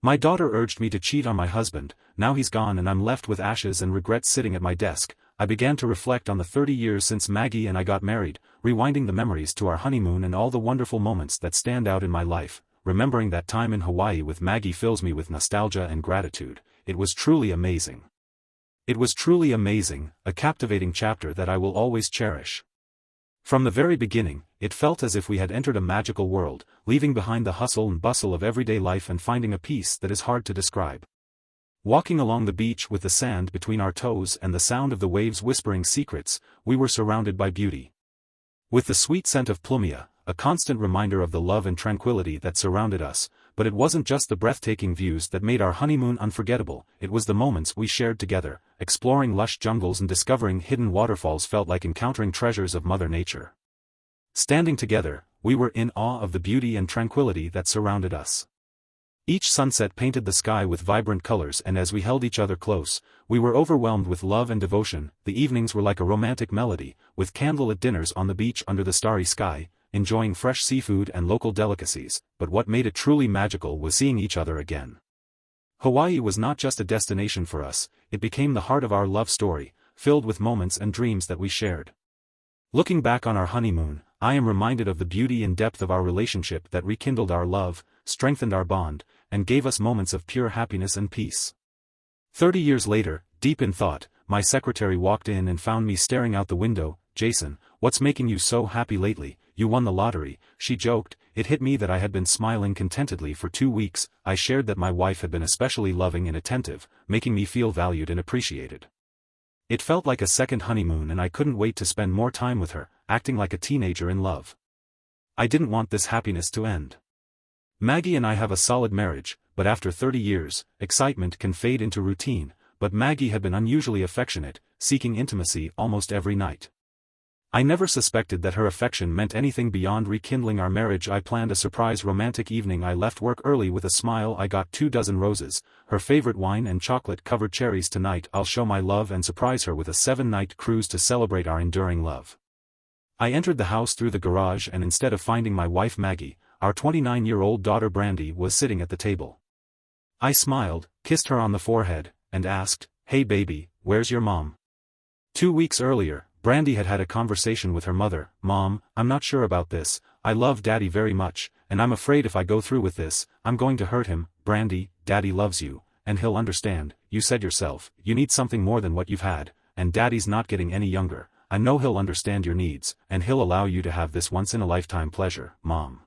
My daughter urged me to cheat on my husband, now he's gone and I'm left with ashes and regrets sitting at my desk. I began to reflect on the 30 years since Maggie and I got married, rewinding the memories to our honeymoon and all the wonderful moments that stand out in my life. Remembering that time in Hawaii with Maggie fills me with nostalgia and gratitude. It was truly amazing. It was truly amazing, a captivating chapter that I will always cherish. From the very beginning, it felt as if we had entered a magical world, leaving behind the hustle and bustle of everyday life and finding a peace that is hard to describe. Walking along the beach with the sand between our toes and the sound of the waves whispering secrets, we were surrounded by beauty. With the sweet scent of plumia, a constant reminder of the love and tranquility that surrounded us, but it wasn't just the breathtaking views that made our honeymoon unforgettable, it was the moments we shared together. Exploring lush jungles and discovering hidden waterfalls felt like encountering treasures of Mother Nature. Standing together, we were in awe of the beauty and tranquility that surrounded us. Each sunset painted the sky with vibrant colors, and as we held each other close, we were overwhelmed with love and devotion. The evenings were like a romantic melody, with candlelit dinners on the beach under the starry sky, enjoying fresh seafood and local delicacies, but what made it truly magical was seeing each other again. Hawaii was not just a destination for us, it became the heart of our love story, filled with moments and dreams that we shared. Looking back on our honeymoon, I am reminded of the beauty and depth of our relationship that rekindled our love, strengthened our bond, and gave us moments of pure happiness and peace. 30 years later, deep in thought, my secretary walked in and found me staring out the window. "Jason, what's making you so happy lately? You won the lottery," she joked. It hit me that I had been smiling contentedly for 2 weeks. I shared that my wife had been especially loving and attentive, making me feel valued and appreciated. It felt like a second honeymoon and I couldn't wait to spend more time with her, acting like a teenager in love. I didn't want this happiness to end. Maggie and I have a solid marriage, but after 30 years, excitement can fade into routine, but Maggie had been unusually affectionate, seeking intimacy almost every night. I never suspected that her affection meant anything beyond rekindling our marriage. I planned a surprise romantic evening. I left work early with a smile. I got 24 roses, her favorite wine and chocolate-covered cherries. Tonight I'll show my love and surprise her with a 7-night cruise to celebrate our enduring love. I entered the house through the garage and instead of finding my wife Maggie, our 29-year-old daughter Brandy was sitting at the table. I smiled, kissed her on the forehead, and asked, "Hey baby, where's your mom?" 2 weeks earlier, Brandy had had a conversation with her mother. "Mom, I'm not sure about this. I love Daddy very much, and I'm afraid if I go through with this, I'm going to hurt him." "Brandy, Daddy loves you, and he'll understand. You said yourself, you need something more than what you've had, and Daddy's not getting any younger. I know he'll understand your needs, and he'll allow you to have this once-in-a-lifetime pleasure, Mom."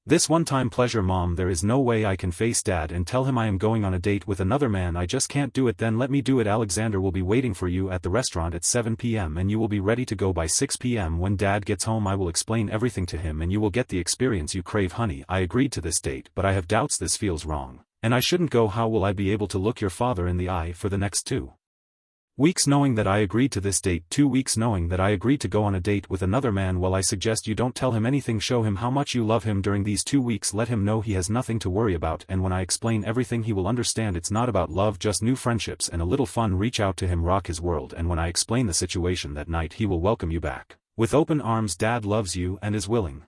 "This one-time pleasure, Mom. There is no way I can face Dad and tell him I am going on a date with another man. I just can't do it." "Then let me do it. Alexander will be waiting for you at the restaurant at 7 p.m. and you will be ready to go by 6 p.m. When Dad gets home I will explain everything to him and you will get the experience you crave." Honey, I agreed to this date, but I have doubts. This feels wrong, and I shouldn't go. How will I be able to look your father in the eye for the next 2 weeks knowing that I agreed to this date? 2 weeks knowing that I agreed to go on a date with another man? Well, I suggest you don't tell him anything. Show him how much you love him during these 2 weeks. Let him know he has nothing to worry about, and when I explain everything he will understand it's not about love, just new friendships and a little fun. Reach out to him, rock his world, and when I explain the situation that night he will welcome you back with open arms. Dad loves you and is willing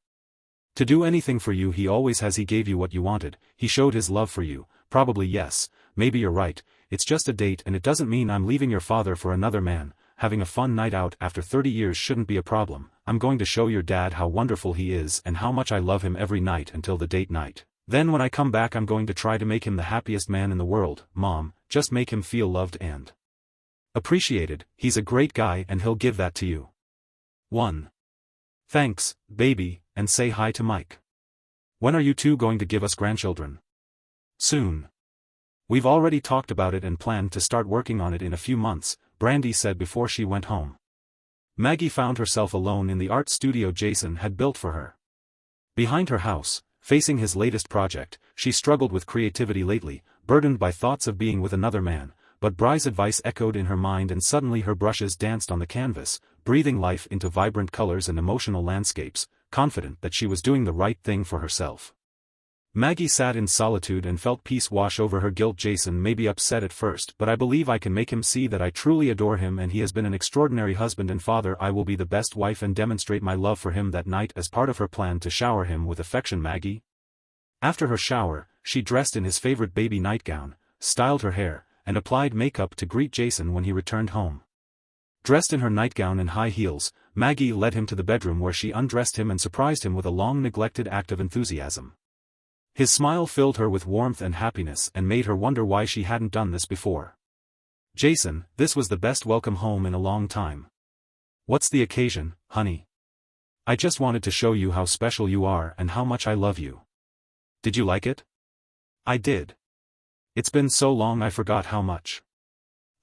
to do anything for you. He always has. He gave you what you wanted. He showed his love for you. Probably yes, maybe you're right. It's just a date and it doesn't mean I'm leaving your father for another man. Having a fun night out after 30 years shouldn't be a problem. I'm going to show your dad how wonderful he is and how much I love him every night until the date night. Then when I come back I'm going to try to make him the happiest man in the world. Mom, just make him feel loved and appreciated. He's a great guy and he'll give that to you. 1. Thanks, baby, and say hi to Mike. When are you two going to give us grandchildren? Soon. We've already talked about it and planned to start working on it in a few months, Brandy said before she went home. Maggie found herself alone in the art studio Jason had built for her. Behind her house, facing his latest project, she struggled with creativity lately, burdened by thoughts of being with another man, but Bry's advice echoed in her mind and suddenly her brushes danced on the canvas, breathing life into vibrant colors and emotional landscapes, confident that she was doing the right thing for herself. Maggie sat in solitude and felt peace wash over her guilt. Jason may be upset at first, but I believe I can make him see that I truly adore him and he has been an extraordinary husband and father. I will be the best wife and demonstrate my love for him. That night, as part of her plan to shower him with affection, Maggie After her shower, she dressed in his favorite baby nightgown, styled her hair, and applied makeup to greet Jason when he returned home. Dressed in her nightgown and high heels, Maggie led him to the bedroom where she undressed him and surprised him with a long-neglected act of enthusiasm. His smile filled her with warmth and happiness and made her wonder why she hadn't done this before. "Jason, this was the best welcome home in a long time. What's the occasion, honey? I just wanted to show you how special you are and how much I love you. Did you like it?" "I did. It's been so long I forgot how much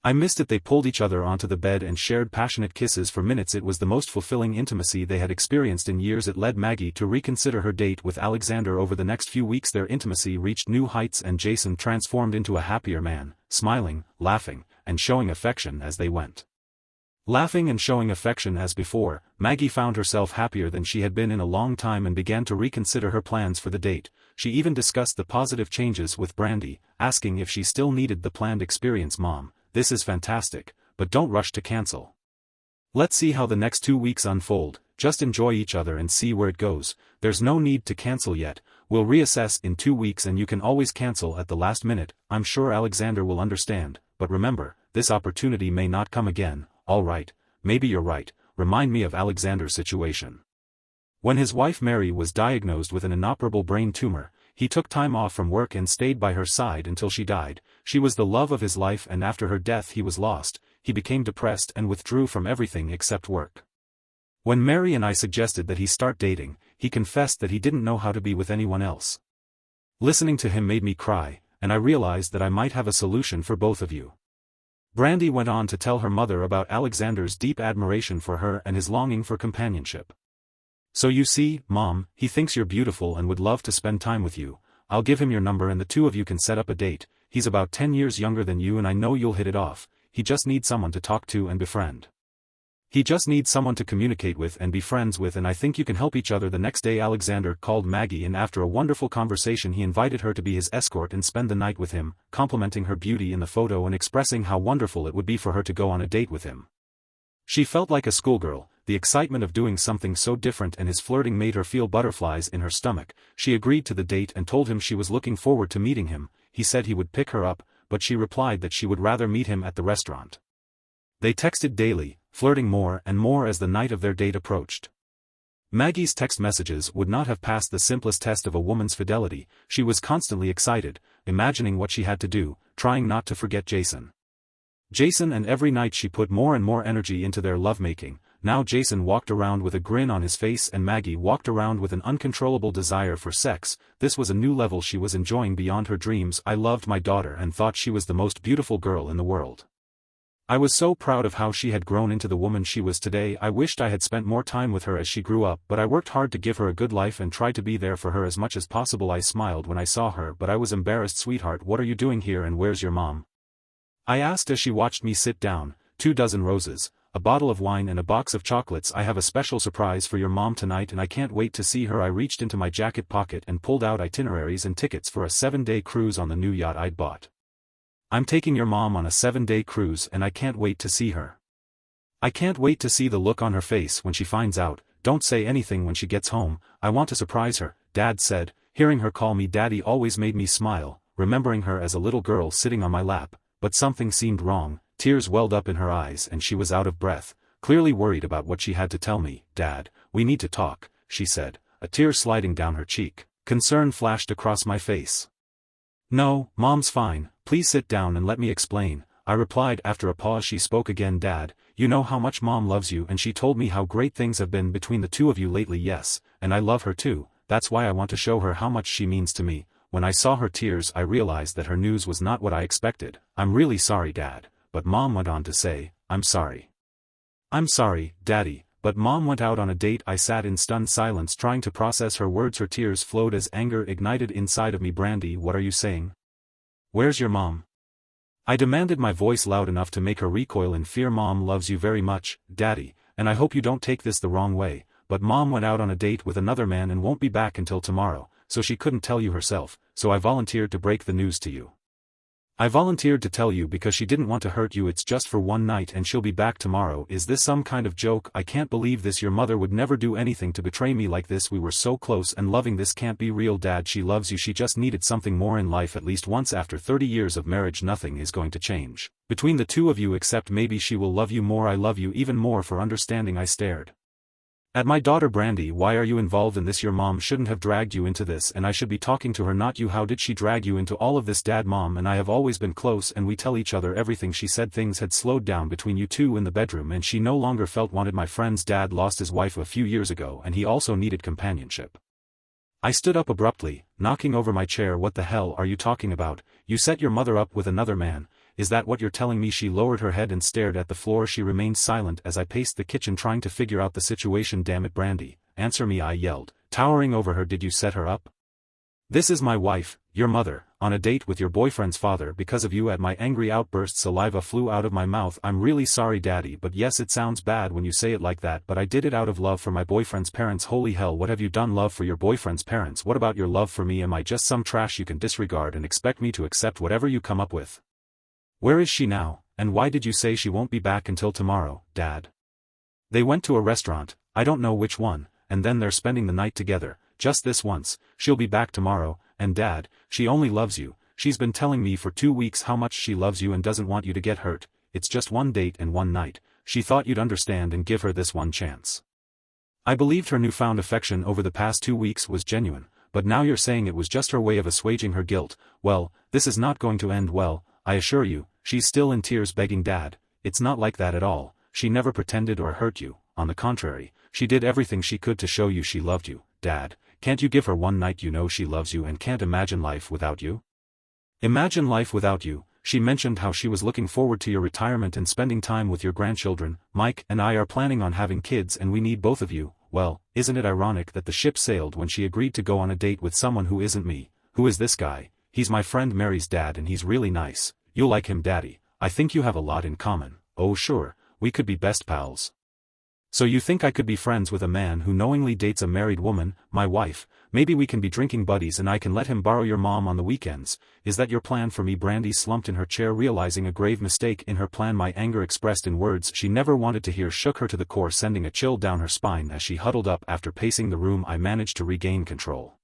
I missed it." They pulled each other onto the bed and shared passionate kisses for minutes. It was the most fulfilling intimacy they had experienced in years. It led Maggie to reconsider her date with Alexander. Over the next few weeks their intimacy reached new heights and Jason transformed into a happier man, smiling, laughing, and showing affection as they went. Laughing and showing affection as before, Maggie found herself happier than she had been in a long time and began to reconsider her plans for the date. She even discussed the positive changes with Brandy, asking if she still needed the planned experience. "Mom, this is fantastic, but don't rush to cancel. Let's see how the next 2 weeks unfold, just enjoy each other and see where it goes. There's no need to cancel yet, we'll reassess in 2 weeks and you can always cancel at the last minute. I'm sure Alexander will understand, but remember, this opportunity may not come again." "All right, maybe you're right, remind me of Alexander's situation." When his wife Mary was diagnosed with an inoperable brain tumor, he took time off from work and stayed by her side until she died. She was the love of his life and after her death he was lost. He became depressed and withdrew from everything except work. When Mary and I suggested that he start dating, he confessed that he didn't know how to be with anyone else. Listening to him made me cry, and I realized that I might have a solution for both of you. Brandy went on to tell her mother about Alexander's deep admiration for her and his longing for companionship. "So you see, Mom, he thinks you're beautiful and would love to spend time with you. I'll give him your number and the two of you can set up a date. He's about 10 years younger than you and I know you'll hit it off. He just needs someone to talk to and befriend. He just needs someone to communicate with and be friends with and I think you can help each other." The next day Alexander called Maggie and after a wonderful conversation he invited her to be his escort and spend the night with him, complimenting her beauty in the photo and expressing how wonderful it would be for her to go on a date with him. She felt like a schoolgirl. The excitement of doing something so different and his flirting made her feel butterflies in her stomach. She agreed to the date and told him she was looking forward to meeting him. He said he would pick her up, but she replied that she would rather meet him at the restaurant. They texted daily, flirting more and more as the night of their date approached. Maggie's text messages would not have passed the simplest test of a woman's fidelity. She was constantly excited, imagining what she had to do, trying not to forget Jason. And every night she put more and more energy into their lovemaking. Now Jason walked around with a grin on his face and Maggie walked around with an uncontrollable desire for sex. This was a new level she was enjoying beyond her dreams. "I loved my daughter and thought she was the most beautiful girl in the world. I was so proud of how she had grown into the woman she was today. I wished I had spent more time with her as she grew up, but I worked hard to give her a good life and tried to be there for her as much as possible. I smiled when I saw her but I was embarrassed." "Sweetheart, what are you doing here and where's your mom?" I asked as she watched me sit down. 2 dozen roses, a bottle of wine and a box of chocolates. "I have a special surprise for your mom tonight and I can't wait to see her." I reached into my jacket pocket and pulled out itineraries and tickets for a 7-day cruise on the new yacht I'd bought. "I'm taking your mom on a 7-day cruise and I can't wait to see her. I can't wait to see the look on her face when she finds out. Don't say anything when she gets home, I want to surprise her," Dad said. Hearing her call me Daddy always made me smile, remembering her as a little girl sitting on my lap, but something seemed wrong. Tears welled up in her eyes and she was out of breath, clearly worried about what she had to tell me. "Dad, we need to talk," she said, a tear sliding down her cheek. Concern flashed across my face. "No, Mom's fine, please sit down and let me explain," I replied. After a pause she spoke again. "Dad, you know how much Mom loves you and she told me how great things have been between the two of you lately." "Yes, and I love her too, that's why I want to show her how much she means to me." When I saw her tears I realized that her news was not what I expected. "I'm really sorry, Dad," but Mom went on to say, "I'm sorry." "I'm sorry, Daddy, but Mom went out on a date." I sat in stunned silence trying to process her words. Her tears flowed as anger ignited inside of me. "Brandy, what are you saying? Where's your mom?" I demanded, my voice loud enough to make her recoil in fear. "Mom loves you very much, Daddy, and I hope you don't take this the wrong way, but Mom went out on a date with another man and won't be back until tomorrow, so she couldn't tell you herself, so I volunteered to break the news to you." I volunteered to tell you because she didn't want to hurt you. It's just for one night and she'll be back tomorrow. Is this some kind of joke? I can't believe this. Your mother would never do anything to betray me like this. We were so close and loving. This can't be real. Dad, she loves you. She just needed something more in life. At least once after 30 years of marriage nothing is going to change between the two of you except maybe she will love you more. I love you even more for understanding. I stared at my daughter. Brandy, why are you involved in this? Your mom shouldn't have dragged you into this and I should be talking to her, not you. How did she drag you into all of this? Dad, Mom and I have always been close and we tell each other everything. She said things had slowed down between you two in the bedroom and she no longer felt wanted. My friend's dad lost his wife a few years ago and he also needed companionship. I stood up abruptly, knocking over my chair. What the hell are you talking about? You set your mother up with another man. Is that what you're telling me? She lowered her head and stared at the floor. She remained silent as I paced the kitchen trying to figure out the situation. Damn it, Brandy, answer me, I yelled, towering over her. Did you set her up? This is my wife, your mother, on a date with your boyfriend's father. Because of you. At my angry outburst saliva flew out of my mouth. I'm really sorry, Daddy, but yes, it sounds bad when you say it like that, but I did it out of love for my boyfriend's parents. Holy hell, what have you done? Love for your boyfriend's parents? What about your love for me? Am I just some trash you can disregard and expect me to accept whatever you come up with? Where is she now, and why did you say she won't be back until tomorrow, Dad? They went to a restaurant, I don't know which one, and then they're spending the night together, just this once. She'll be back tomorrow, and Dad, she only loves you. She's been telling me for 2 weeks how much she loves you and doesn't want you to get hurt. It's just one date and one night. She thought you'd understand and give her this one chance. I believed her newfound affection over the past 2 weeks was genuine, but now you're saying it was just her way of assuaging her guilt. Well, this is not going to end well, I assure you. She's still in tears begging. Dad, it's not like that at all. She never pretended or hurt you. On the contrary, she did everything she could to show you she loved you. Dad, can't you give her one night? You know she loves you and can't imagine life without you. Imagine life without you. She mentioned how she was looking forward to your retirement and spending time with your grandchildren. Mike and I are planning on having kids and we need both of you. Well, isn't it ironic that the ship sailed when she agreed to go on a date with someone who isn't me? Who is this guy? He's my friend Mary's dad and he's really nice. You'll like him, Daddy. I think you have a lot in common. Oh sure, we could be best pals. So you think I could be friends with a man who knowingly dates a married woman, my wife? Maybe we can be drinking buddies and I can let him borrow your mom on the weekends. Is that your plan for me? Brandy slumped in her chair, realizing a grave mistake in her plan. My anger expressed in words she never wanted to hear shook her to the core, sending a chill down her spine as she huddled up. After pacing the room, I managed to regain control.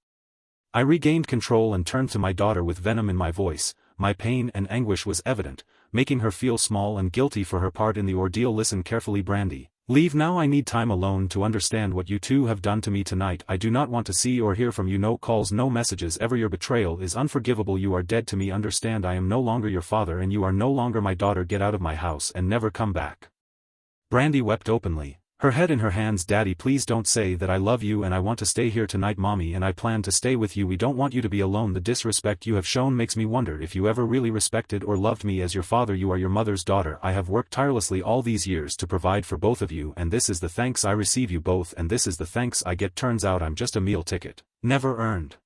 I regained control and turned to my daughter with venom in my voice. My pain and anguish was evident, making her feel small and guilty for her part in the ordeal. Listen carefully, Brandy. Leave now. I need time alone to understand what you two have done to me tonight. I do not want to see or hear from you. No calls, no messages ever. Your betrayal is unforgivable. You are dead to me. Understand, I am no longer your father and you are no longer my daughter. Get out of my house and never come back. Brandy wept openly, her head in her hands. Daddy, please don't say that. I love you and I want to stay here tonight. Mommy and I plan to stay with you. We don't want you to be alone. The disrespect you have shown makes me wonder if you ever really respected or loved me as your father. You are your mother's daughter. I have worked tirelessly all these years to provide for both of you, and this is the thanks I receive. You both, and this is the thanks I get. Turns out I'm just a meal ticket. Never earned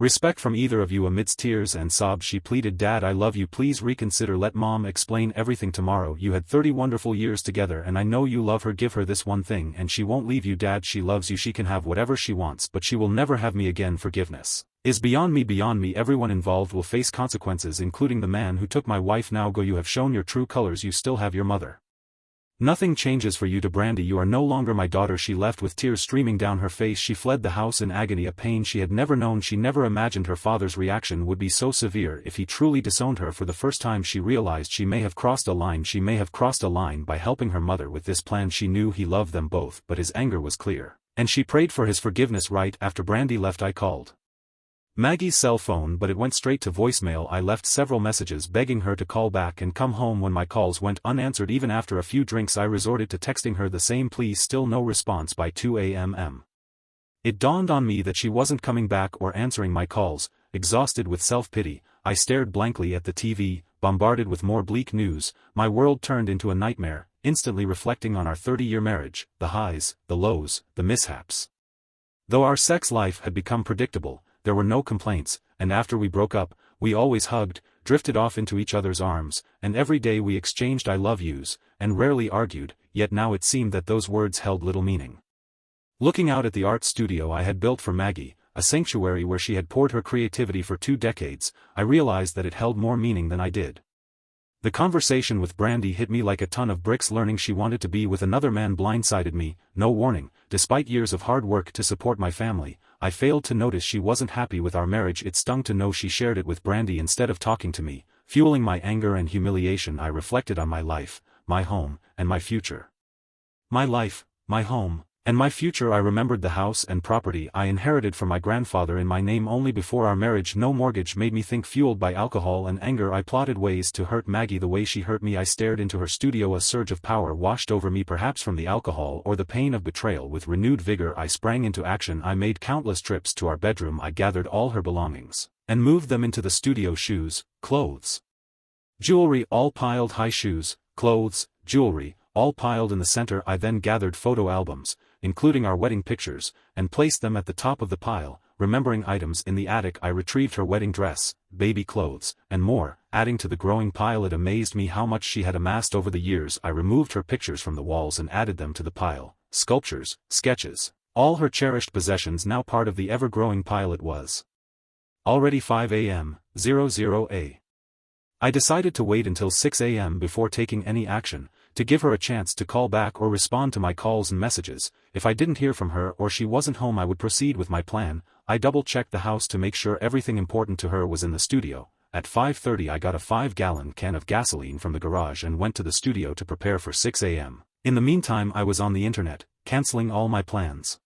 respect from either of you. Amidst tears and sobs she pleaded, Dad, I love you. Please reconsider. Let Mom explain everything tomorrow. You had 30 wonderful years together and I know you love her. Give her this one thing and she won't leave you. Dad, she loves you. She can have whatever she wants, but she will never have me again. Forgiveness is beyond me. Beyond me. Everyone involved will face consequences, including the man who took my wife. Now go. You have shown your true colors. You still have your mother. Nothing changes for you. To Brandy, you are no longer my daughter. She left with tears streaming down her face. She fled the house in agony, a pain she had never known. She never imagined her father's reaction would be so severe. If he truly disowned her for the first time, she realized she may have crossed a line. She may have crossed a line by helping her mother with this plan. She knew he loved them both, but his anger was clear, and she prayed for his forgiveness. Right after Brandy left, I called Maggie's cell phone, but it went straight to voicemail. I left several messages begging her to call back and come home. When my calls went unanswered even after a few drinks, I resorted to texting her the same plea. Still no response. By 2 a.m. it dawned on me that she wasn't coming back or answering my calls. Exhausted with self-pity, I stared blankly at the TV, bombarded with more bleak news. My world turned into a nightmare, instantly reflecting on our 30-year marriage, the highs, the lows, the mishaps. Though our sex life had become predictable, there were no complaints, and after we broke up, we always hugged, drifted off into each other's arms, and every day we exchanged I love yous, and rarely argued. Yet now it seemed that those words held little meaning. Looking out at the art studio I had built for Maggie, a sanctuary where she had poured her creativity for 2 decades, I realized that it held more meaning than I did. The conversation with Brandy hit me like a ton of bricks. Learning she wanted to be with another man blindsided me, no warning. Despite years of hard work to support my family, I failed to notice she wasn't happy with our marriage. It stung to know she shared it with Brandy instead of talking to me. Fueling my anger and humiliation, I reflected on my life, my home, and my future. My life, my home, and my future. I remembered the house and property I inherited from my grandfather in my name only before our marriage. No mortgage. Made me think. Fueled by alcohol and anger, I plotted ways to hurt Maggie the way she hurt me. I stared into her studio. A surge of power washed over me, perhaps from the alcohol or the pain of betrayal. With renewed vigor I sprang into action. I made countless trips to our bedroom. I gathered all her belongings and moved them into the studio. Shoes, clothes, jewelry, all piled high. Shoes, clothes, jewelry, all piled in the center. I then gathered photo albums, including our wedding pictures, and placed them at the top of the pile. Remembering items in the attic, I retrieved her wedding dress, baby clothes, and more, adding to the growing pile. It amazed me how much she had amassed over the years. I removed her pictures from the walls and added them to the pile, sculptures, sketches, all her cherished possessions now part of the ever-growing pile. It was already 5 a.m., 00 I decided to wait until 6 a.m. before taking any action, to give her a chance to call back or respond to my calls and messages. If I didn't hear from her or she wasn't home, I would proceed with my plan. I double-checked the house to make sure everything important to her was in the studio. At 5:30 I got a 5-gallon can of gasoline from the garage and went to the studio to prepare for 6 a.m. In the meantime I was on the internet, canceling all my plans.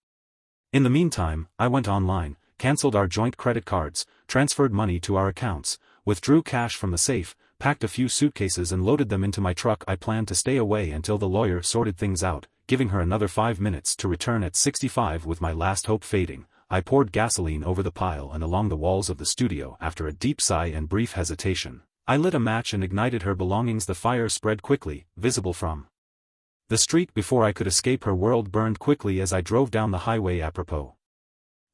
In the meantime, I went online, canceled our joint credit cards, transferred money to our accounts, withdrew cash from the safe, packed a few suitcases and loaded them into my truck. I planned to stay away until the lawyer sorted things out, giving her another 5 minutes to return at 65. With my last hope fading, I poured gasoline over the pile and along the walls of the studio. After a deep sigh and brief hesitation, I lit a match and ignited her belongings. The fire spread quickly, visible from the street. Before I could escape, her world burned quickly as I drove down the highway. Apropos,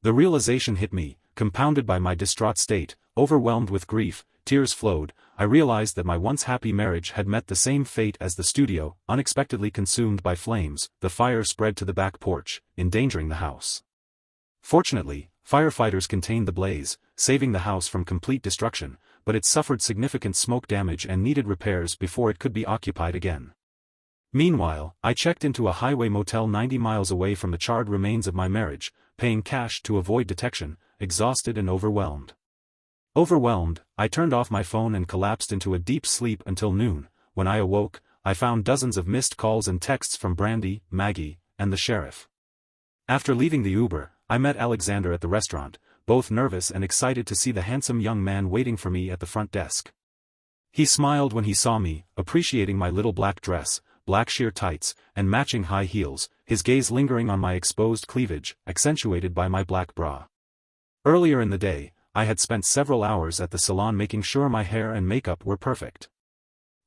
the realization hit me, compounded by my distraught state. Overwhelmed with grief, tears flowed. I realized that my once happy marriage had met the same fate as the studio, unexpectedly consumed by flames. The fire spread to the back porch, endangering the house. Fortunately, firefighters contained the blaze, saving the house from complete destruction, but it suffered significant smoke damage and needed repairs before it could be occupied again. Meanwhile, I checked into a highway motel 90 miles away from the charred remains of my marriage, paying cash to avoid detection. Exhausted and overwhelmed, I turned off my phone and collapsed into a deep sleep until noon. When I awoke, I found dozens of missed calls and texts from Brandy, Maggie, and the sheriff. After leaving the Uber, I met Alexander at the restaurant, both nervous and excited to see the handsome young man waiting for me at the front desk. He smiled when he saw me, appreciating my little black dress, black sheer tights, and matching high heels, his gaze lingering on my exposed cleavage, accentuated by my black bra. Earlier in the day, I had spent several hours at the salon making sure my hair and makeup were perfect.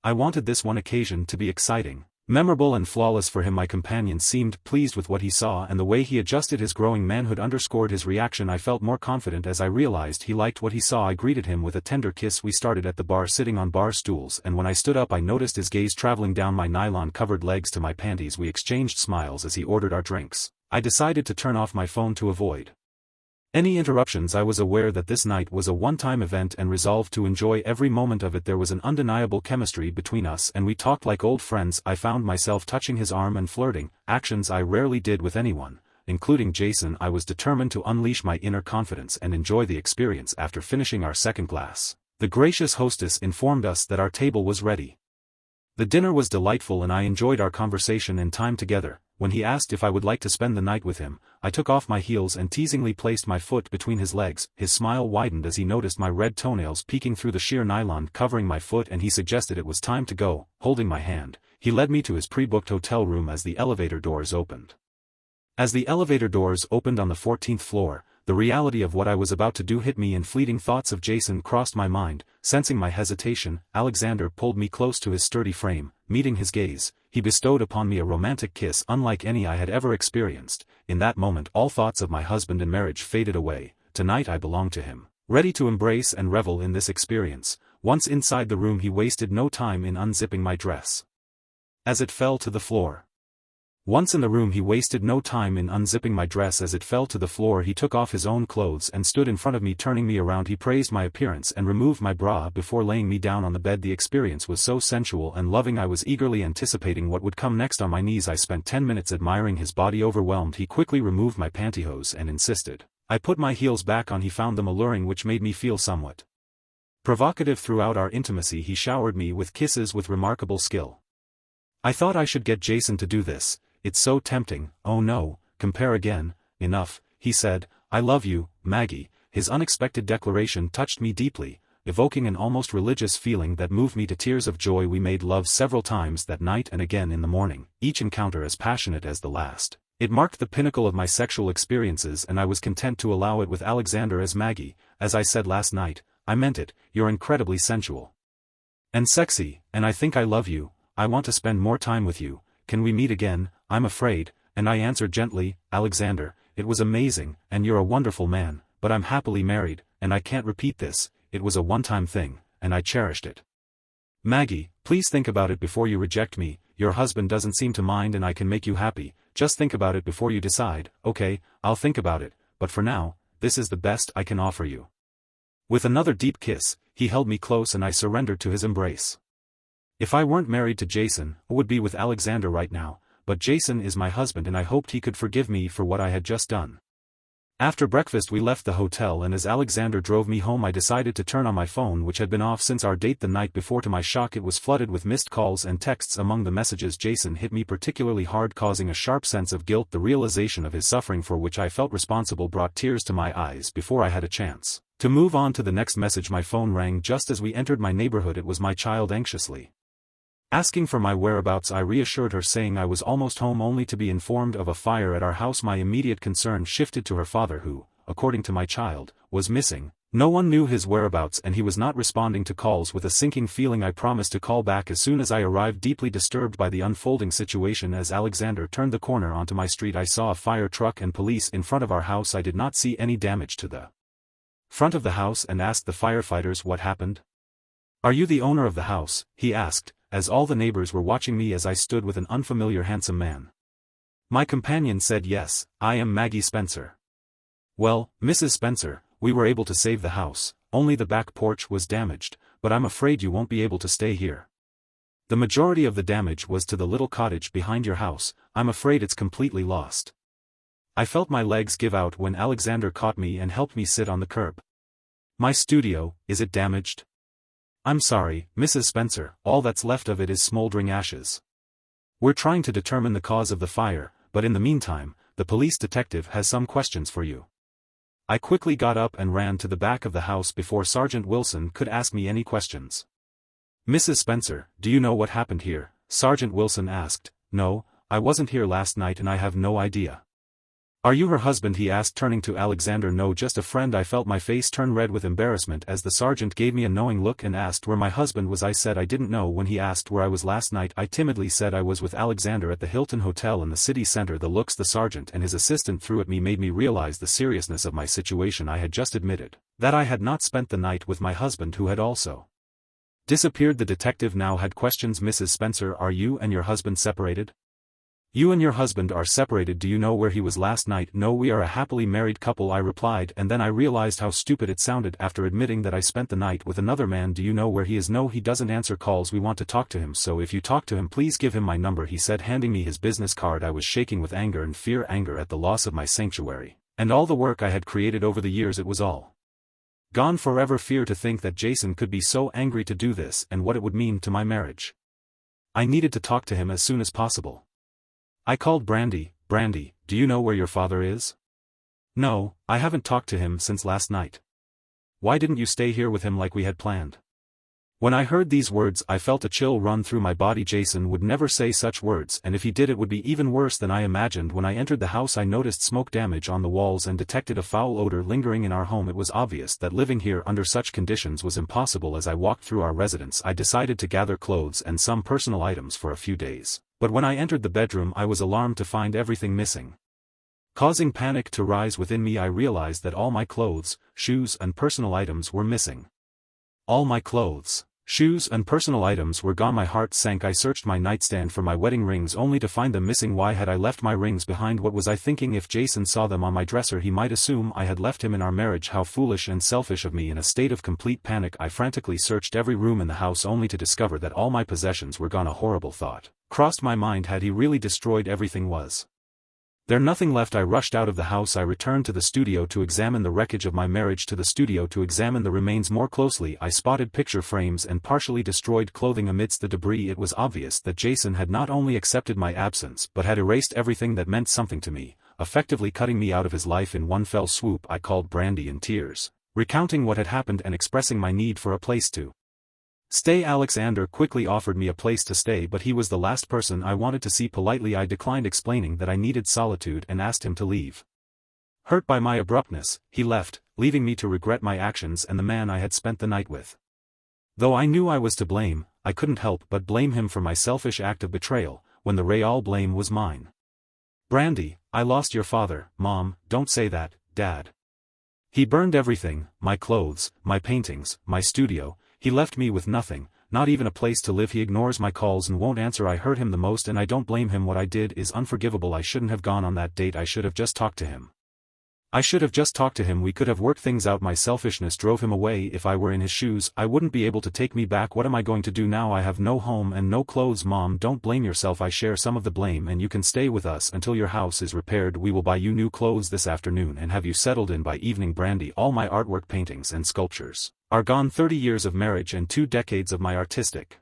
I wanted this one occasion to be exciting, memorable and flawless for him. My companion seemed pleased with what he saw, and the way he adjusted his growing manhood underscored his reaction. I felt more confident as I realized he liked what he saw. I greeted him with a tender kiss. We started at the bar, sitting on bar stools, and when I stood up I noticed his gaze traveling down my nylon-covered legs to my panties. We exchanged smiles as he ordered our drinks. I decided to turn off my phone to avoid any interruptions. I was aware that this night was a one-time event and resolved to enjoy every moment of it. There was an undeniable chemistry between us and we talked like old friends. I found myself touching his arm and flirting, actions I rarely did with anyone, including Jason. I was determined to unleash my inner confidence and enjoy the experience. After finishing our second glass, the gracious hostess informed us that our table was ready. The dinner was delightful and I enjoyed our conversation and time together. When he asked if I would like to spend the night with him, I took off my heels and teasingly placed my foot between his legs. His smile widened as he noticed my red toenails peeking through the sheer nylon covering my foot, and he suggested it was time to go. Holding my hand, he led me to his pre-booked hotel room as the elevator doors opened. As the elevator doors opened on the 14th floor, the reality of what I was about to do hit me, and fleeting thoughts of Jason crossed my mind. Sensing my hesitation, Alexander pulled me close to his sturdy frame. Meeting his gaze, he bestowed upon me a romantic kiss unlike any I had ever experienced. In that moment all thoughts of my husband and marriage faded away. Tonight I belonged to him, ready to embrace and revel in this experience. Once inside the room he wasted no time in unzipping my dress. As it fell to the floor, Once in the room he wasted no time in unzipping my dress as it fell to the floor. He took off his own clothes and stood in front of me, turning me around. He praised my appearance and removed my bra before laying me down on the bed. The experience was so sensual and loving I was eagerly anticipating what would come next. On my knees I spent 10 minutes admiring his body. Overwhelmed, he quickly removed my pantyhose and insisted I put my heels back on. He found them alluring, which made me feel somewhat provocative. Throughout our intimacy he showered me with kisses with remarkable skill. I thought I should get Jason to do this. It's so tempting. Oh no, compare again. Enough, he said. I love you, Maggie. His unexpected declaration touched me deeply, evoking an almost religious feeling that moved me to tears of joy. We made love several times that night and again in the morning, each encounter as passionate as the last. It marked the pinnacle of my sexual experiences, and I was content to allow it with Alexander as Maggie. As I said last night, I meant it. You're incredibly sensual and sexy, and I think I love you. I want to spend more time with you. Can we meet again? I'm afraid. And I answered gently, Alexander, it was amazing, and you're a wonderful man, but I'm happily married, and I can't repeat this. It was a one-time thing, and I cherished it. Maggie, please think about it before you reject me. Your husband doesn't seem to mind, and I can make you happy. Just think about it before you decide. Okay, I'll think about it, but for now, this is the best I can offer you. With another deep kiss, he held me close and I surrendered to his embrace. If I weren't married to Jason, I would be with Alexander right now, but Jason is my husband and I hoped he could forgive me for what I had just done. After breakfast we left the hotel, and as Alexander drove me home I decided to turn on my phone, which had been off since our date the night before. To my shock it was flooded with missed calls and texts. Among the messages, Jason hit me particularly hard, causing a sharp sense of guilt. The realization of his suffering, for which I felt responsible, brought tears to my eyes. Before I had a chance to move on to the next message, my phone rang just as we entered my neighborhood. It was my child. Anxiously asking for my whereabouts, I reassured her, saying I was almost home, only to be informed of a fire at our house. My immediate concern shifted to her father, who, according to my child, was missing. No one knew his whereabouts and he was not responding to calls. With a sinking feeling I promised to call back as soon as I arrived, deeply disturbed by the unfolding situation. As Alexander turned the corner onto my street I saw a fire truck and police in front of our house. I did not see any damage to the front of the house and asked the firefighters what happened. Are you the owner of the house? He asked, as all the neighbors were watching me as I stood with an unfamiliar handsome man. My companion said, yes, I am Maggie Spencer. Well, Mrs. Spencer, we were able to save the house, only the back porch was damaged, but I'm afraid you won't be able to stay here. The majority of the damage was to the little cottage behind your house. I'm afraid it's completely lost. I felt my legs give out when Alexander caught me and helped me sit on the curb. My studio, is it damaged? I'm sorry, Mrs. Spencer, all that's left of it is smoldering ashes. We're trying to determine the cause of the fire, but in the meantime, the police detective has some questions for you. I quickly got up and ran to the back of the house before Sergeant Wilson could ask me any questions. Mrs. Spencer, do you know what happened here? Sergeant Wilson asked. No, I wasn't here last night and I have no idea. Are you her husband? He asked, turning to Alexander. No, just a friend. I felt my face turn red with embarrassment as the sergeant gave me a knowing look and asked where my husband was. I said I didn't know. When he asked where I was last night, I timidly said I was with Alexander at the Hilton Hotel in the city center. The looks the sergeant and his assistant threw at me made me realize the seriousness of my situation. I had just admitted that I had not spent the night with my husband, who had also disappeared. The detective now had questions. Mrs. Spencer, are you and your husband separated? You and your husband are separated. Do you know where he was last night? No, we are a happily married couple, I replied, and then I realized how stupid it sounded after admitting that I spent the night with another man. Do you know where he is? No, he doesn't answer calls. We want to talk to him, so if you talk to him please give him my number, he said, handing me his business card. I was shaking with anger and fear, anger at the loss of my sanctuary, and all the work I had created over the years. It was all gone forever. Fear to think that Jason could be so angry to do this and what it would mean to my marriage. I needed to talk to him as soon as possible. I called Brandy. Brandy, do you know where your father is? No, I haven't talked to him since last night. Why didn't you stay here with him like we had planned? When I heard these words I felt a chill run through my body. Jason would never say such words, and if he did it would be even worse than I imagined. When I entered the house I noticed smoke damage on the walls and detected a foul odor lingering in our home. It was obvious that living here under such conditions was impossible. As I walked through our residence I decided to gather clothes and some personal items for a few days, but when I entered the bedroom I was alarmed to find everything missing. Causing panic to rise within me, I realized that all my clothes, shoes and personal items were missing. All my clothes, Shoes and personal items were gone. My heart sank. I searched my nightstand for my wedding rings only to find them missing. Why had I left my rings behind? What was I thinking? If Jason saw them on my dresser he might assume I had left him in our marriage. How foolish and selfish of me. In a state of complete panic I frantically searched every room in the house only to discover that all my possessions were gone. A horrible thought crossed my mind. Had he really destroyed everything? Was there nothing left? I rushed out of the house. I returned to the studio to examine the wreckage of my marriage. To the studio to examine the remains more closely. I spotted picture frames and partially destroyed clothing amidst the debris. It was obvious that Jason had not only accepted my absence but had erased everything that meant something to me, effectively cutting me out of his life in one fell swoop. I called Brandy in tears, recounting what had happened and expressing my need for a place to stay. Alexander quickly offered me a place to stay, but he was the last person I wanted to see. Politely I declined, explaining that I needed solitude, and asked him to leave. Hurt by my abruptness, he left, leaving me to regret my actions and the man I had spent the night with. Though I knew I was to blame, I couldn't help but blame him for my selfish act of betrayal, when the real blame was mine. Brandy, I lost your father. Mom, don't say that, Dad. He burned everything, my clothes, my paintings, my studio. He left me with nothing, not even a place to live. He ignores my calls and won't answer. I hurt him the most and I don't blame him. What I did is unforgivable. I shouldn't have gone on that date. I should have just talked to him. We could have worked things out. My selfishness drove him away. If I were in his shoes, I wouldn't be able to take me back. What am I going to do now? I have no home and no clothes. Mom, don't blame yourself. I share some of the blame and you can stay with us until your house is repaired. We will buy you new clothes this afternoon and have you settled in by evening. Brandy, all my artwork, paintings and sculptures are gone. 30 years of marriage and 2 decades of my artistic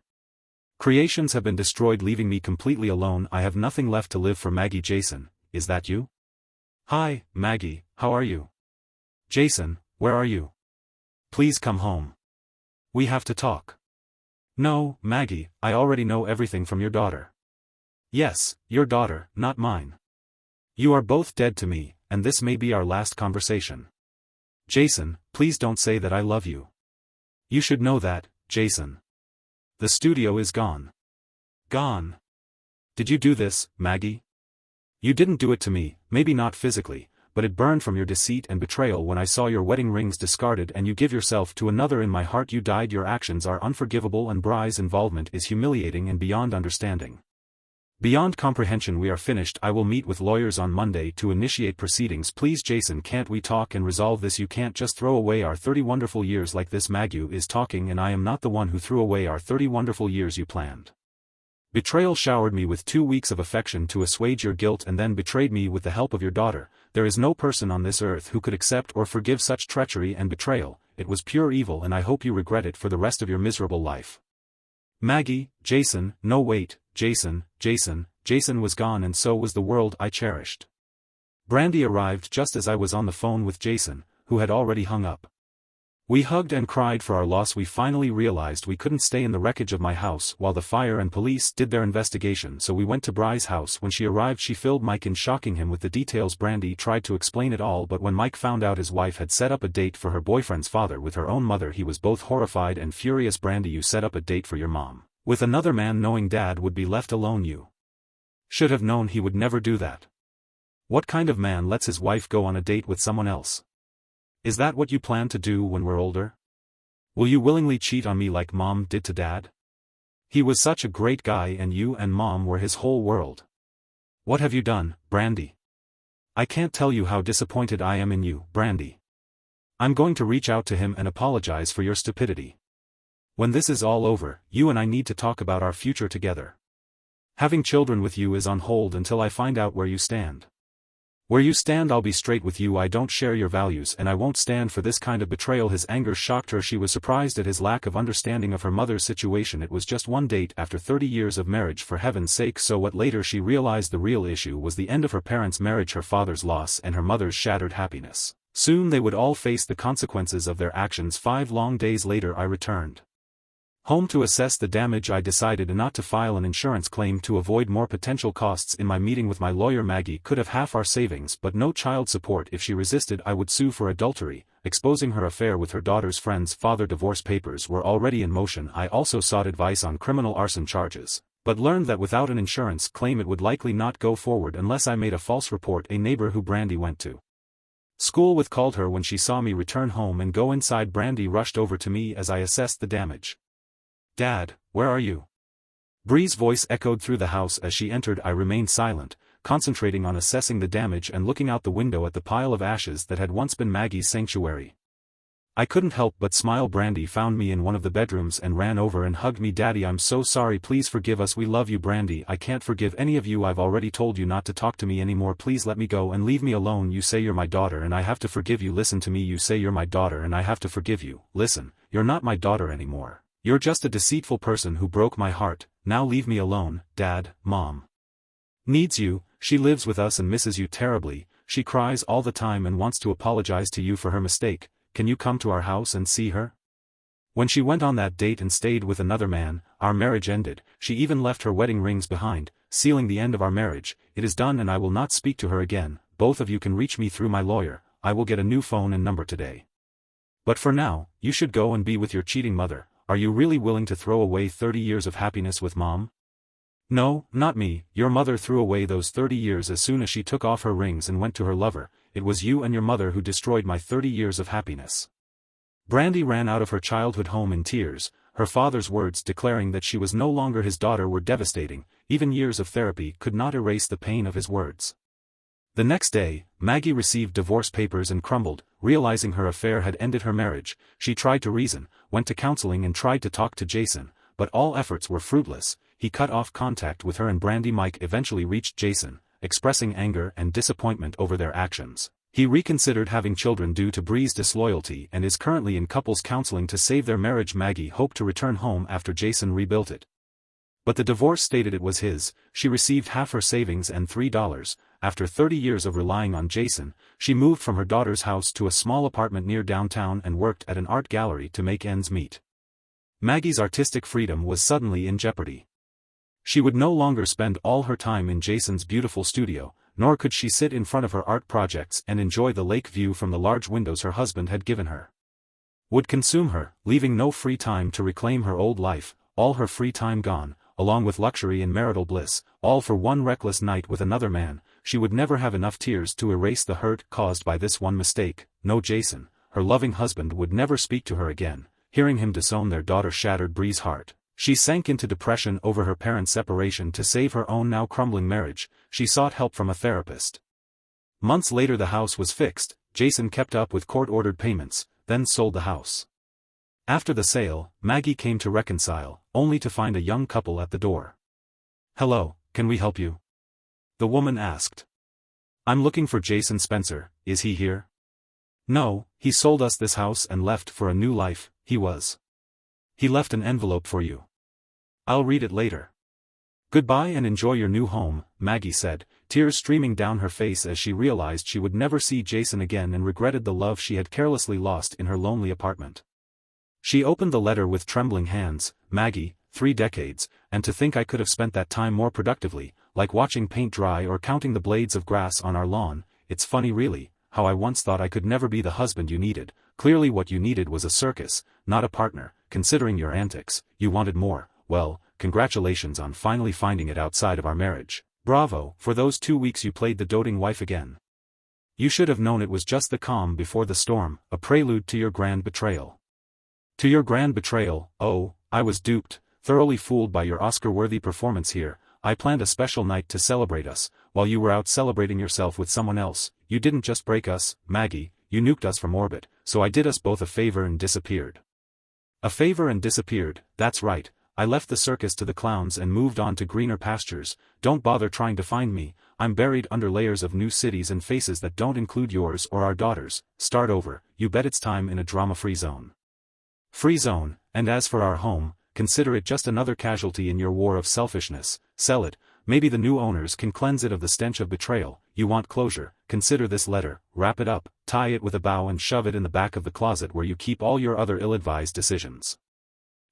creations have been destroyed, leaving me completely alone. I have nothing left to live for. Maggie. Jason, is that you? Hi, Maggie, how are you? Jason, where are you? Please come home. We have to talk. No, Maggie, I already know everything from your daughter. Yes, your daughter, not mine. You are both dead to me, and this may be our last conversation. Jason, please don't say that I love you. You should know that, Jason. The studio is gone. Gone. Did you do this, Maggie? You didn't do it to me, maybe not physically, but it burned from your deceit and betrayal when I saw your wedding rings discarded and you give yourself to another. In my heart you died. Your actions are unforgivable and Bry's involvement is humiliating and beyond understanding. Beyond comprehension. We are finished. I will meet with lawyers on Monday to initiate proceedings. Please Jason, can't we talk and resolve this? You can't just throw away our 30 wonderful years like this. Maggie is talking and I am not the one who threw away our 30 wonderful years. You planned. Betrayal, showered me with 2 weeks of affection to assuage your guilt and then betrayed me with the help of your daughter. There is no person on this earth who could accept or forgive such treachery and betrayal. It was pure evil and I hope you regret it for the rest of your miserable life. Maggie, Jason, no wait, Jason was gone and so was the world I cherished. Brandy arrived just as I was on the phone with Jason, who had already hung up. We hugged and cried for our loss. We finally realized we couldn't stay in the wreckage of my house while the fire and police did their investigation, so we went to Bry's house. When she arrived she filled Mike in, shocking him with the details. Brandy tried to explain it all, but when Mike found out his wife had set up a date for her boyfriend's father with her own mother, he was both horrified and furious. Brandy, you set up a date for your mom with another man knowing Dad would be left alone. You should have known he would never do that. What kind of man lets his wife go on a date with someone else? Is that what you plan to do when we're older? Will you willingly cheat on me like Mom did to Dad? He was such a great guy and you and Mom were his whole world. What have you done, Brandy? I can't tell you how disappointed I am in you, Brandy. I'm going to reach out to him and apologize for your stupidity. When this is all over, you and I need to talk about our future together. Having children with you is on hold until I find out where you stand. Where you stand, I'll be straight with you. I don't share your values and I won't stand for this kind of betrayal. His anger shocked her. She was surprised at his lack of understanding of her mother's situation. It was just one date after 30 years of marriage, for heaven's sake. So what? Later she realized the real issue was the end of her parents' marriage, her father's loss and her mother's shattered happiness. Soon they would all face the consequences of their actions. 5 long days later I returned home to assess the damage. I decided not to file an insurance claim to avoid more potential costs. In my meeting with my lawyer, Maggie could have half our savings but no child support. If she resisted, I would sue for adultery, exposing her affair with her daughter's friend's father. Divorce papers were already in motion. I also sought advice on criminal arson charges, but learned that without an insurance claim it would likely not go forward unless I made a false report. A neighbor who Brandy went to school with called her when she saw me return home and go inside. Brandy rushed over to me as I assessed the damage. Dad, where are you? Bree's voice echoed through the house as she entered. I remained silent, concentrating on assessing the damage and looking out the window at the pile of ashes that had once been Maggie's sanctuary. I couldn't help but smile. Brandy found me in one of the bedrooms and ran over and hugged me. Daddy, I'm so sorry, please forgive us, we love you. Brandy, I can't forgive any of you, I've already told you not to talk to me anymore, please let me go and leave me alone. You say you're my daughter and I have to forgive you. Listen to me, you say you're my daughter and I have to forgive you. Listen, you're not my daughter anymore. You're just a deceitful person who broke my heart. Now leave me alone. Dad, Mom needs you, she lives with us and misses you terribly, she cries all the time and wants to apologize to you for her mistake. Can you come to our house and see her? When she went on that date and stayed with another man, our marriage ended. She even left her wedding rings behind, sealing the end of our marriage. It is done and I will not speak to her again. Both of you can reach me through my lawyer. I will get a new phone and number today. But for now, you should go and be with your cheating mother. Are you really willing to throw away 30 years of happiness with Mom? No, not me. Your mother threw away those 30 years as soon as she took off her rings and went to her lover. It was you and your mother who destroyed my 30 years of happiness. Brandy ran out of her childhood home in tears. Her father's words declaring that she was no longer his daughter were devastating. Even years of therapy could not erase the pain of his words. The next day, Maggie received divorce papers and crumbled, realizing her affair had ended her marriage. She tried to reason, went to counseling and tried to talk to Jason, but all efforts were fruitless. He cut off contact with her and Brandy. Mike eventually reached Jason, expressing anger and disappointment over their actions. He reconsidered having children due to Bree's disloyalty and is currently in couples counseling to save their marriage. Maggie hoped to return home after Jason rebuilt it. But the divorce stated it was his. She received half her savings and $3. After 30 years of relying on Jason, she moved from her daughter's house to a small apartment near downtown and worked at an art gallery to make ends meet. Maggie's artistic freedom was suddenly in jeopardy. She would no longer spend all her time in Jason's beautiful studio, nor could she sit in front of her art projects and enjoy the lake view from the large windows her husband had given her. Would consume her, leaving no free time to reclaim her old life, all her free time gone, along with luxury and marital bliss, all for one reckless night with another man. She would never have enough tears to erase the hurt caused by this one mistake. No, Jason, her loving husband, would never speak to her again. Hearing him disown their daughter shattered Bree's heart. She sank into depression over her parents' separation. To save her own now crumbling marriage, she sought help from a therapist. Months later the house was fixed. Jason kept up with court-ordered payments, then sold the house. After the sale, Maggie came to reconcile, only to find a young couple at the door. "Hello, can we help you?" the woman asked. "I'm looking for Jason Spencer, is he here?" "No, he sold us this house and left for a new life. He left an envelope for you. I'll read it later." "Goodbye and enjoy your new home," Maggie said, tears streaming down her face as she realized she would never see Jason again and regretted the love she had carelessly lost in her lonely apartment. She opened the letter with trembling hands. "Maggie, 3 decades, and to think I could have spent that time more productively, like watching paint dry or counting the blades of grass on our lawn. It's funny really, how I once thought I could never be the husband you needed. Clearly what you needed was a circus, not a partner. Considering your antics, you wanted more. Well, congratulations on finally finding it outside of our marriage. Bravo, for those 2 weeks you played the doting wife again. You should have known it was just the calm before the storm, a prelude to your grand betrayal." "To your grand betrayal? Oh, I was duped, thoroughly fooled by your Oscar-worthy performance here. I planned a special night to celebrate us, while you were out celebrating yourself with someone else. You didn't just break us, Maggie, you nuked us from orbit, so I did us both a favor and disappeared." "A favor and disappeared, that's right. I left the circus to the clowns and moved on to greener pastures. Don't bother trying to find me. I'm buried under layers of new cities and faces that don't include yours or our daughters. Start over. You bet it's time in a drama-free zone." "Free zone, and as for our home, consider it just another casualty in your war of selfishness. Sell it. Maybe the new owners can cleanse it of the stench of betrayal. You want closure, consider this letter, wrap it up, tie it with a bow and shove it in the back of the closet where you keep all your other ill-advised decisions.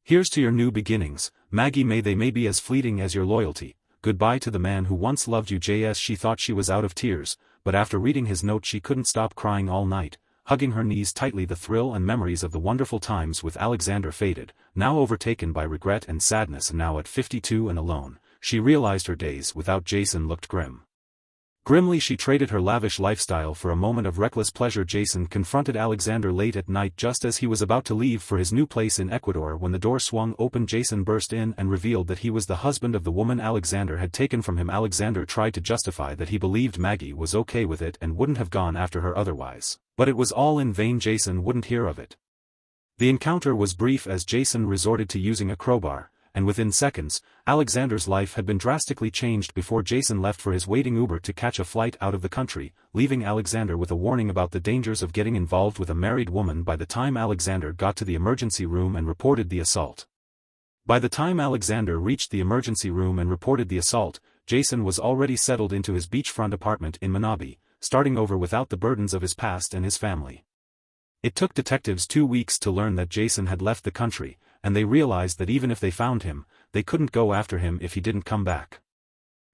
Here's to your new beginnings, Maggie. May they may be as fleeting as your loyalty. Goodbye to the man who once loved you." She thought she was out of tears, but after reading his note she couldn't stop crying all night, hugging her knees tightly. The thrill and memories of the wonderful times with Alexander faded, now overtaken by regret and sadness. And now at 52 and alone, she realized her days without Jason looked grim. Grimly she traded her lavish lifestyle for a moment of reckless pleasure. Jason confronted Alexander late at night just as he was about to leave for his new place in Ecuador. When the door swung open, Jason burst in and revealed that he was the husband of the woman Alexander had taken from him. Alexander tried to justify that he believed Maggie was okay with it and wouldn't have gone after her otherwise. But it was all in vain. Jason wouldn't hear of it. The encounter was brief as Jason resorted to using a crowbar, and within seconds, Alexander's life had been drastically changed. Before Jason left for his waiting Uber to catch a flight out of the country, leaving Alexander with a warning about the dangers of getting involved with a married woman. By the time Alexander got to the emergency room and reported the assault, Jason was already settled into his beachfront apartment in Manabi, starting over without the burdens of his past and his family. It took detectives 2 weeks to learn that Jason had left the country, and they realized that even if they found him, they couldn't go after him if he didn't come back.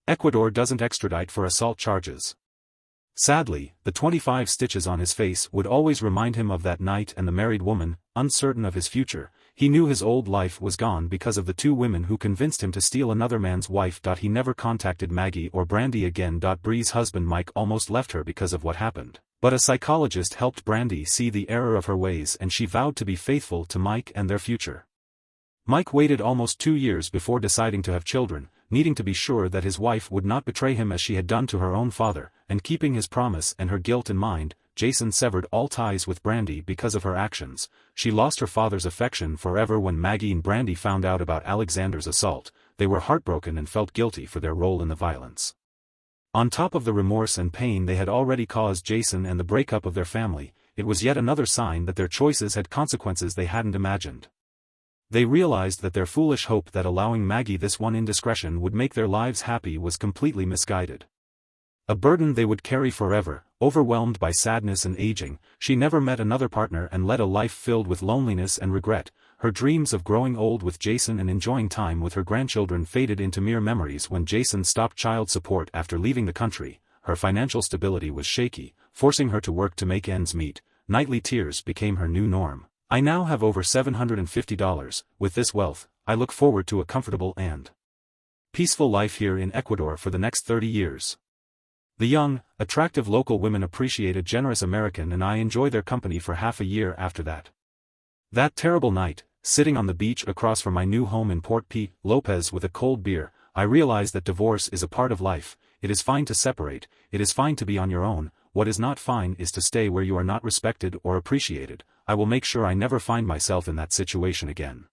Ecuador doesn't extradite for assault charges. Sadly, the 25 stitches on his face would always remind him of that night and the married woman. Uncertain of his future, he knew his old life was gone because of the 2 women who convinced him to steal another man's wife. He never contacted Maggie or Brandy again. Bree's husband Mike almost left her because of what happened, but a psychologist helped Brandy see the error of her ways and she vowed to be faithful to Mike and their future. Mike waited almost 2 years before deciding to have children, needing to be sure that his wife would not betray him as she had done to her own father, and keeping his promise and her guilt in mind, Jason severed all ties with Brandy because of her actions. She lost her father's affection forever. When Maggie and Brandy found out about Alexander's assault, they were heartbroken and felt guilty for their role in the violence. On top of the remorse and pain they had already caused Jason and the breakup of their family, it was yet another sign that their choices had consequences they hadn't imagined. They realized that their foolish hope that allowing Maggie this one indiscretion would make their lives happy was completely misguided. A burden they would carry forever. Overwhelmed by sadness and aging, she never met another partner and led a life filled with loneliness and regret. Her dreams of growing old with Jason and enjoying time with her grandchildren faded into mere memories when Jason stopped child support after leaving the country. Her financial stability was shaky, forcing her to work to make ends meet. Nightly tears became her new norm. I now have over $750. With this wealth, I look forward to a comfortable and peaceful life here in Ecuador for the next 30 years. The young, attractive local women appreciate a generous American and I enjoy their company for half a year after that. That terrible night, sitting on the beach across from my new home in Port P. Lopez with a cold beer, I realized that divorce is a part of life. It is fine to separate, it is fine to be on your own. What is not fine is to stay where you are not respected or appreciated. I will make sure I never find myself in that situation again.